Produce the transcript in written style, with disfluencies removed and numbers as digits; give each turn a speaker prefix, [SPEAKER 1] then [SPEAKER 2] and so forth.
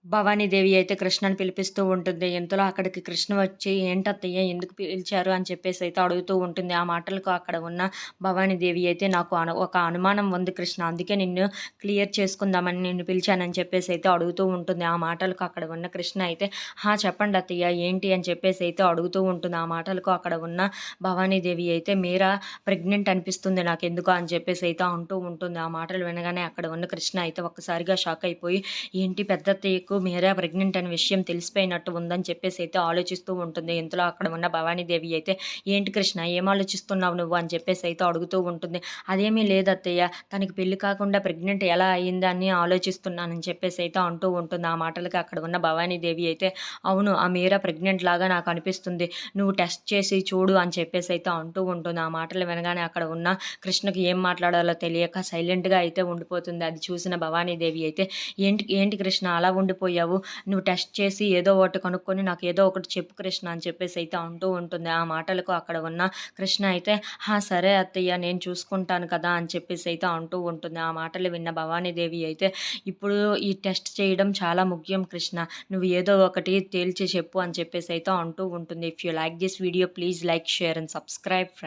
[SPEAKER 1] భవానీదేవి అయితే కృష్ణని పిలిపిస్తూ ఉంటుంది. ఇంతలో అక్కడికి కృష్ణ వచ్చి, "ఏంటత్తయ్య ఎందుకు పిలిచారు?" అని చెప్పేసి అయితే అడుగుతూ ఉంటుంది. ఆ మాటలకు అక్కడ ఉన్న భవానీదేవి అయితే, "నాకు ఒక అనుమానం ఉంది కృష్ణ. అందుకే నిన్ను క్లియర్ చేసుకుందామని నిన్ను పిలిచానని" చెప్పేసి అయితే అడుగుతూ ఉంటుంది. ఆ మాటలకు అక్కడ ఉన్న కృష్ణ అయితే, "హా! చెప్పండి అత్తయ్య ఏంటి?" అని చెప్పేసి అయితే అడుగుతూ ఉంటుంది. ఆ మాటలకు అక్కడ ఉన్న భవానీదేవి అయితే, "మీరా ప్రెగ్నెంట్ అనిపిస్తుంది నాకెందుకో" అని చెప్పేసి అయితే అంటూ ఉంటుంది. ఆ మాటలు వినగానే అక్కడ ఉన్న కృష్ణ అయితే ఒక్కసారిగా షాక్ అయిపోయి, ఏంటి పెద్దత్తయ్యకు మీరా ప్రెగ్నెంట్ అనే విషయం తెలిసిపోయినట్టు ఉందని చెప్పేసి అయితే ఆలోచిస్తూ ఉంటుంది. ఇంతలో అక్కడ ఉన్న భవానీదేవి అయితే, "ఏంటి కృష్ణ ఏం ఆలోచిస్తున్నావు నువ్వు?" అని చెప్పేసి అయితే అడుగుతూ ఉంటుంది. "అదేమీ లేదత్తయ్య, తనకి పెళ్లి కాకుండా ప్రెగ్నెంట్ ఎలా అయిందని ఆలోచిస్తున్నానని" చెప్పేసి అయితే అంటూ ఉంటుంది. ఆ మాటలకి అక్కడ ఉన్న భవానీదేవి అయితే, "అవును, ఆ మీరా ప్రెగ్నెంట్ లాగా నాకు అనిపిస్తుంది. నువ్వు టెస్ట్ చేసి చూడు" అని చెప్పేసి అయితే అంటూ ఉంటుంది. ఆ మాటలు వినగానే అక్కడ ఉన్న కృష్ణకి ఏం మాట్లాడాలో తెలియక సైలెంట్‌గా అయితే ఉండిపోతుంది. అది చూసిన భవానీదేవి అయితే, ఏంటి ఏంటి కృష్ణ అలా ఉండిపోయావు? నువ్వు టెస్ట్ చేసి ఏదో ఒకటి కనుక్కొని నాకు ఏదో ఒకటి చెప్పు కృష్ణ అని చెప్పేసి అయితే అంటూ ఉంటుంది. ఆ మాటలకు అక్కడ ఉన్న కృష్ణ అయితే, "హా! సరే అత్తయ్య నేను చూసుకుంటాను కదా!" అని చెప్పేసి అయితే అంటూ ఉంటుంది. ఆ మాటలు విన్న భవానీదేవి అయితే, "ఇప్పుడు ఈ టెస్ట్ చేయడం చాలా ముఖ్యం కృష్ణ. నువ్వు ఏదో ఒకటి తేల్చి చెప్పు" అని చెప్పేసి అయితే అంటూ ఉంటుంది. If you like this video please like, share and subscribe friends.